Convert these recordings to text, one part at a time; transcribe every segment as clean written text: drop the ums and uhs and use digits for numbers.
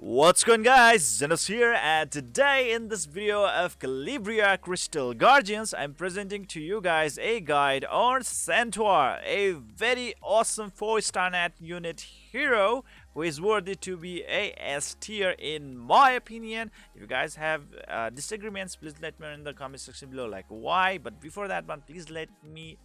What's going guys, Zennosh here, and today in this video of Calibria Crystal Guardians, I'm presenting to you guys a guide on Centaur, a very awesome 4-star net unit hero who is worthy to be a S tier in my opinion. If you guys have disagreements, please let me know in the comment section below, like why. But before that one, please let me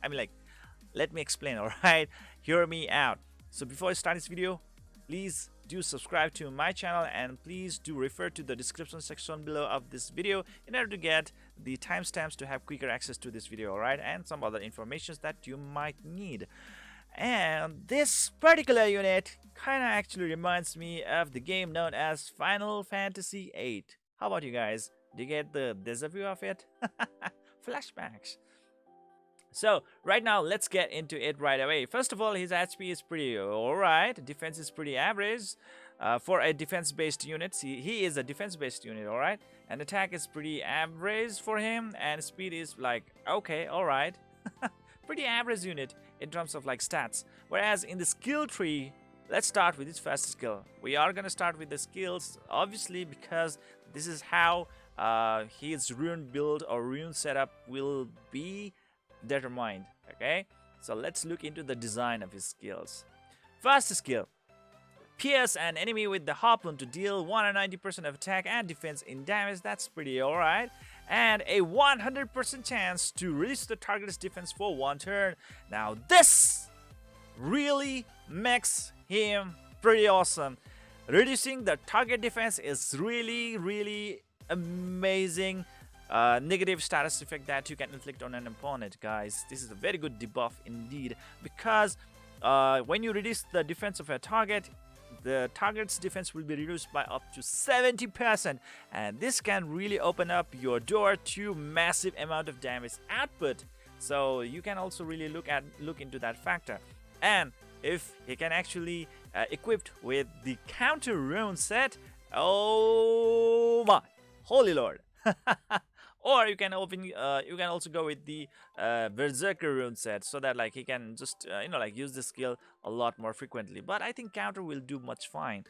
explain, alright? Hear me out. So before I start this video, please do subscribe to my channel and please do refer to the description section below of this video in order to get the timestamps to have quicker access to this video, alright, and some other informations that you might need. And this particular unit kind of actually reminds me of the game known as Final Fantasy VIII. How about you guys? Do you get the deja vu of it? Flashbacks. So right now let's get into it right away. First of all, his HP is pretty alright, defense is pretty average for a defense based unit. See, he is a defense based unit, alright, and attack is pretty average for him, and speed is like okay, alright. Pretty average unit in terms of like stats. Whereas in the skill tree, let's start with his first skill. We are gonna start with the skills obviously because this is how his rune build or rune setup will be determined. Okay, so let's look into the design of his skills. First skill: pierce an enemy with the harpoon to deal 190% of attack and defense in damage. That's pretty alright. And a 100% chance to reduce the target's defense for one turn. Now this really makes him pretty awesome. Reducing the target defense is really amazing negative status effect that you can inflict on an opponent, guys. This is a very good debuff indeed, because when you reduce the defense of a target, the target's defense will be reduced by up to 70%, and this can really open up your door to massive amount of damage output. So you can also really look into that factor. And if he can actually equipped with the counter rune set, oh my holy lord. Or you can also go with the Berserk rune set, so that like he can just use this skill a lot more frequently. But I think counter will do much fine.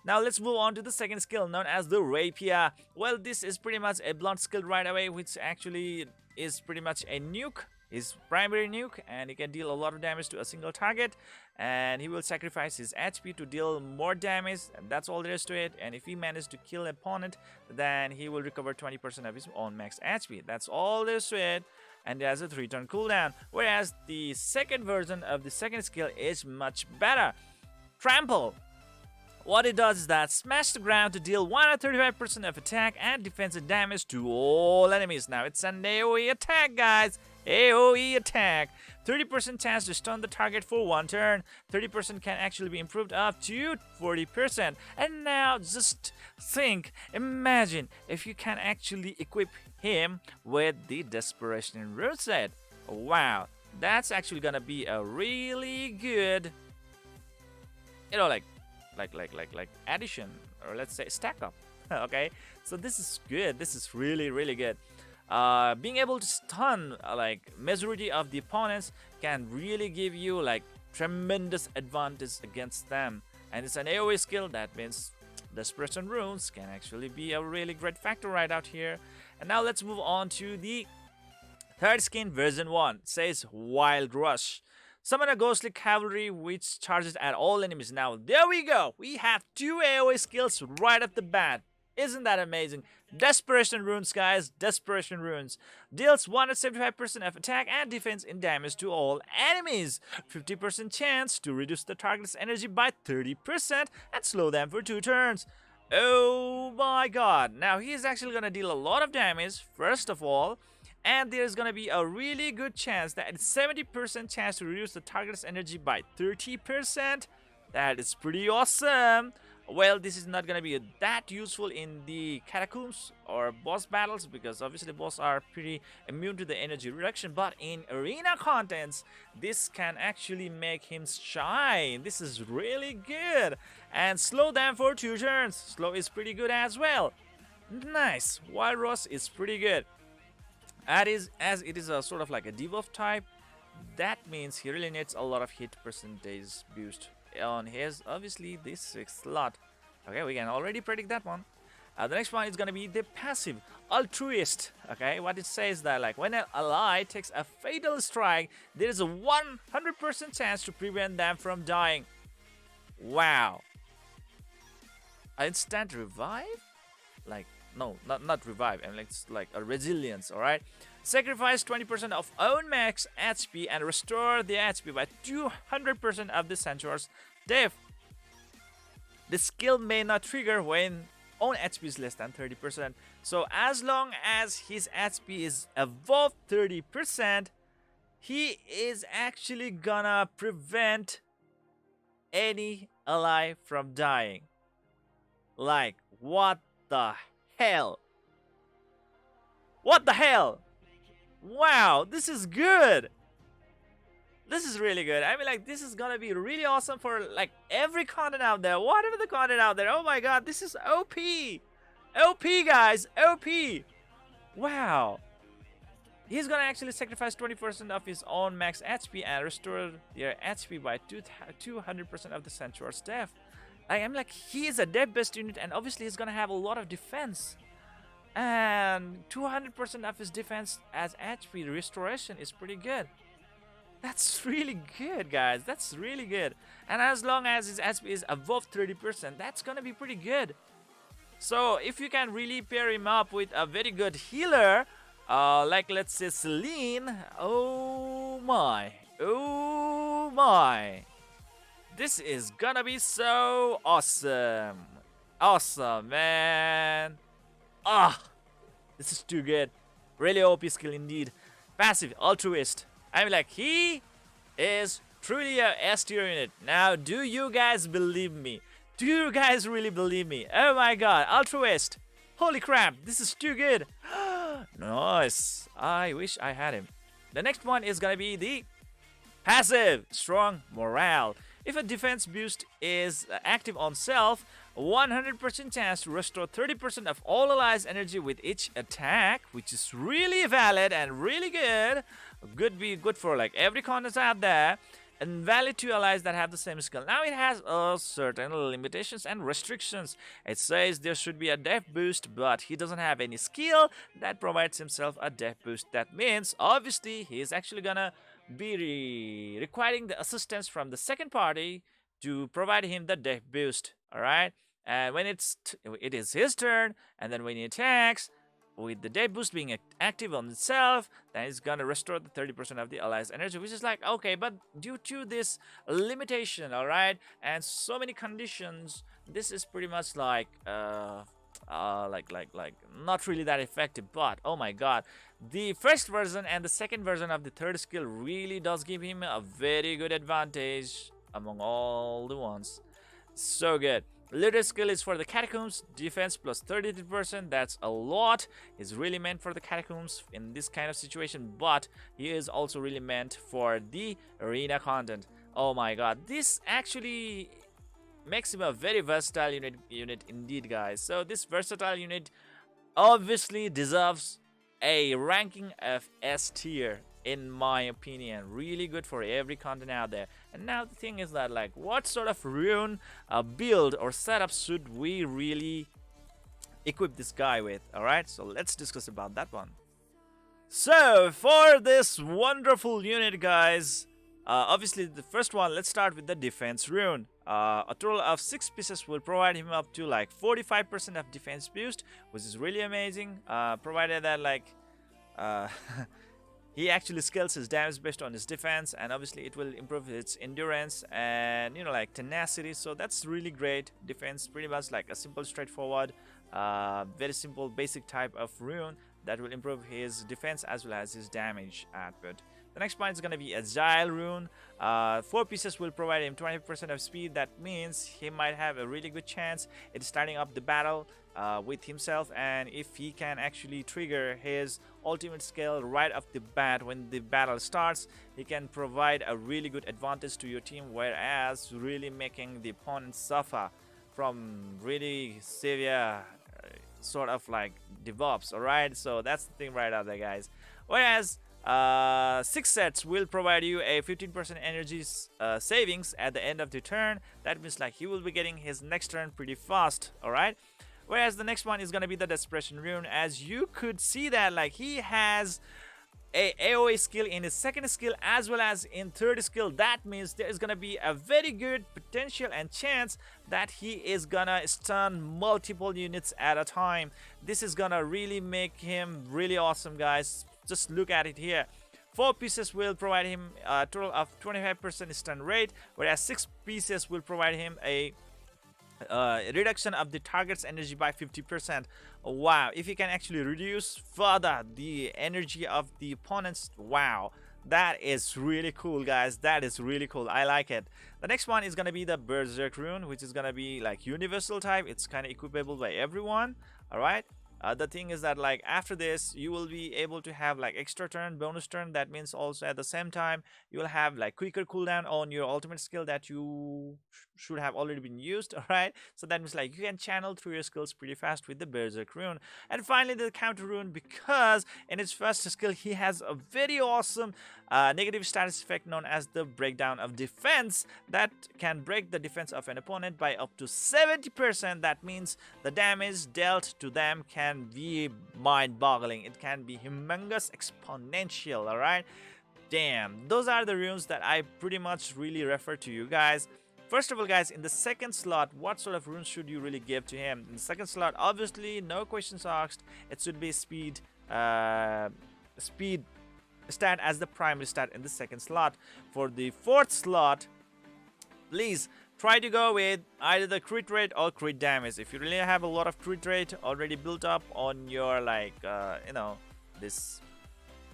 Now let's move on to the second skill, known as the rapier. Well, this is pretty much a blunt skill right away, which actually is pretty much a nuke. His primary nuke, and he can deal a lot of damage to a single target, and he will sacrifice his HP to deal more damage, and that's all there is to it. And if he manages to kill an opponent, then he will recover 20% of his own max HP. That's all there is to it, and it has a 3-turn cooldown. Whereas the second version of the second skill is much better. Trample. What it does is that smash the ground to deal 135% of attack and defensive damage to all enemies. Now it's an AoE attack, guys. AoE attack. 30% chance to stun the target for one turn. 30% can actually be improved up to 40%. And now just imagine if you can actually equip him with the Desperation rune set. Wow, that's actually gonna be a really good, addition, or let's say stack up. Okay, so this is good. This is really good. Being able to stun majority of the opponents can really give you tremendous advantage against them, and it's an AoE skill. That means Desperation runes can actually be a really great factor right out here. And now let's move on to the third skin, version 1. It says Wild Rush. Summon a ghostly cavalry which charges at all enemies. Now there we go. We have 2 AoE skills right off the bat. Isn't that amazing? Desperation runes, guys. Desperation runes. Deals 175% of attack and defense in damage to all enemies. 50% chance to reduce the target's energy by 30% and slow them for 2 turns. Oh my god. Now he is actually going to deal a lot of damage, first of all. And there's going to be a really good chance that it's 70% chance to reduce the target's energy by 30%. That is pretty awesome. Well, this is not going to be that useful in the catacombs or boss battles, because obviously boss are pretty immune to the energy reduction. But in arena contents, this can actually make him shine. This is really good. And slow them for 2 turns. Slow is pretty good as well. Nice. Wild Rush is pretty good. As it is a sort of like a debuff type, that means he really needs a lot of hit percentage boost on his, obviously, this 6th slot. Okay, we can already predict that one. The next one is gonna be the passive altruist. Okay, what it says that like when an ally takes a fatal strike, there is a 100% chance to prevent them from dying. Wow. Instant revive? Like no, not revive. I mean, it's like a resilience. All right. Sacrifice 20% of own max HP and restore the HP by 200% of the Centaur's death. The skill may not trigger when own HP is less than 30%. So as long as his HP is above 30%, he is actually gonna prevent any ally from dying. Like, what the hell? What the hell? Wow, this is good. This is really good. I mean, like, this is gonna be really awesome for like every content out there, whatever the content out there. Oh my god, this is OP. OP, guys, OP. Wow. He's gonna actually sacrifice 20% of his own max HP and restore their HP by 200% of the Centaur's death. I'm like, he is a death-based unit, and obviously he's gonna have a lot of defense. And 200% of his defense as HP restoration is pretty good. That's really good, guys. That's really good. And as long as his HP is above 30%, that's gonna be pretty good. So if you can really pair him up with a very good healer, like let's say Celine, oh my, this is gonna be so awesome. Awesome, man. This is too good. Really OP skill indeed. Passive altruist. I mean, like, he is truly a S tier unit. Now, do you guys believe me? Do you guys really believe me? Oh my god, altruist. Holy crap, this is too good. Nice. I wish I had him. The next one is gonna be the passive strong morale. If a defense boost is active on self, 100% chance to restore 30% of all allies' energy with each attack, which is really valid and really good. Be good for like every contest out there, and valid to allies that have the same skill. Now it has certain limitations and restrictions. It says there should be a death boost, but he doesn't have any skill that provides himself a death boost. That means obviously he is actually gonna be requiring the assistance from the second party to provide him the death boost. All right, and when it is his turn, and then when he attacks with the death boost being active on itself, then it's gonna restore the 30% of the allies energy, which is like, okay, but due to this limitation, all right, and so many conditions, this is pretty much like not really that effective. But oh my god, the first version and the second version of the third skill really does give him a very good advantage among all the ones. So good. Leader skill is for the catacombs, defense plus 33%. That's a lot. He's really meant for the catacombs in this kind of situation, but he is also really meant for the arena content. Oh my god, this actually makes him a very versatile unit indeed, guys. So this versatile unit obviously deserves a ranking of S tier, in my opinion. Really good for every content out there. And now the thing is that, like, what sort of rune build or setup should we really equip this guy with? All right, so let's discuss about that one. So for this wonderful unit, guys, obviously the first one, let's start with the defense rune. A total of 6 pieces will provide him up to like 45% of defense boost, which is really amazing, provided that like he actually scales his damage based on his defense, and obviously it will improve its endurance and, you know, like tenacity. So that's really great. Defense, pretty much like a simple, straightforward, very simple basic type of rune that will improve his defense as well as his damage output. The next point is going to be Agile rune. 4 pieces will provide him 20% of speed. That means he might have a really good chance at starting up the battle with himself, and if he can actually trigger his ultimate skill right off the bat when the battle starts, he can provide a really good advantage to your team, whereas really making the opponent suffer from really severe sort of like debuffs. All right, so that's the thing right out there, guys. Whereas 6 sets will provide you a 15% energy savings at the end of the turn. That means like he will be getting his next turn pretty fast. All right. Whereas the next one is gonna be the Desperation Rune. As you could see that like he has a AoE skill in his second skill as well as in third skill. That means there is gonna be a very good potential and chance that he is gonna stun multiple units at a time. This is gonna really make him really awesome, guys. Just look at it here. 4 pieces will provide him a total of 25% stun rate, whereas 6 pieces will provide him a reduction of the target's energy by 50%. Wow, if you can actually reduce further the energy of the opponents, wow, that is really cool, guys. That is really cool. I like it. The next one is gonna be the Berserk Rune, which is gonna be like universal type. It's kind of equipable by everyone. All right. The thing is that like after this you will be able to have like extra turn, bonus turn. That means also at the same time you will have like quicker cooldown on your ultimate skill that you should have already been used. All right, so that means like you can channel through your skills pretty fast with the Berserk Rune. And finally the Counter Rune, because in its first skill he has a very awesome negative status effect known as the breakdown of defense that can break the defense of an opponent by up to 70%. That means the damage dealt to them can be mind-boggling. It can be humongous, exponential. All right, damn, those are the runes that I pretty much really refer to you guys. First of all, guys, in the second slot, what sort of runes should you really give to him? In the second slot, obviously no questions asked, it should be speed stat as the primary stat in the second slot. For the fourth slot, please try to go with either the crit rate or crit damage. If you really have a lot of crit rate already built up on your like this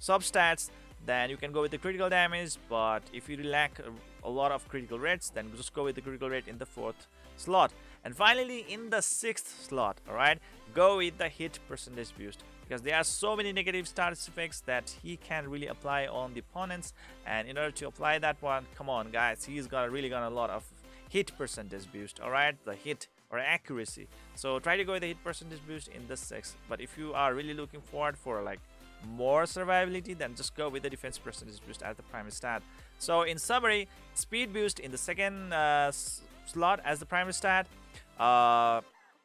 substats, then you can go with the critical damage. But if you lack a lot of critical rates, then just go with the critical rate in the fourth slot. And finally in the sixth slot, all right, go with the hit percentage boost, because there are so many negative status effects that he can really apply on the opponents. And in order to apply that one, come on guys, he's really got a lot of hit percentage boost. All right, the hit or accuracy. So try to go with the hit percentage boost in the sixth. But if you are really looking forward for like more survivability, then just go with the defense percentage boost as the primary stat. So in summary, speed boost in the second slot as the primary stat,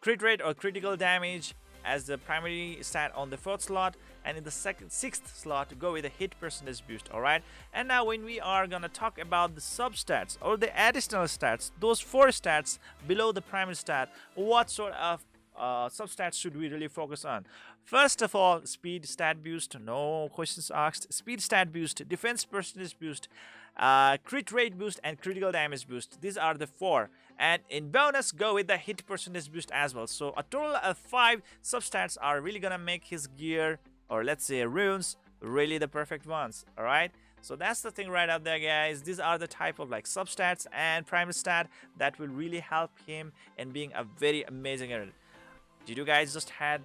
crit rate or critical damage as the primary stat on the fourth slot, and in the sixth slot go with a hit percentage boost. All right, and now when we are gonna talk about the substats or the additional stats, those 4 stats below the primary stat, what sort of substats should we really focus on? First of all, speed stat boost, no questions asked. Speed stat boost, defense percentage boost, crit rate boost, and critical damage boost. These are the 4. And in bonus, go with the hit percentage boost as well. So a total of 5 substats are really gonna make his gear, or let's say runes, really the perfect ones. All right, so that's the thing right out there, guys. These are the type of like substats and primary stat that will really help him in being a very amazing hero. Did you guys just had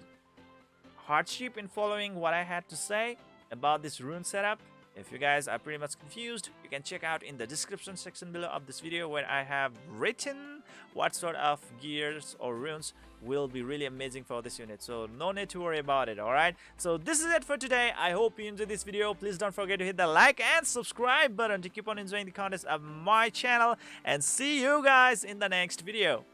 hardship in following what I had to say about this rune setup? If you guys are pretty much confused, you can check out in the description section below of this video where I have written what sort of gears or runes will be really amazing for this unit. So no need to worry about it. All right, so this is it for today. I hope you enjoyed this video. Please don't forget to hit the like and subscribe button to keep on enjoying the contents of my channel, and see you guys in the next video.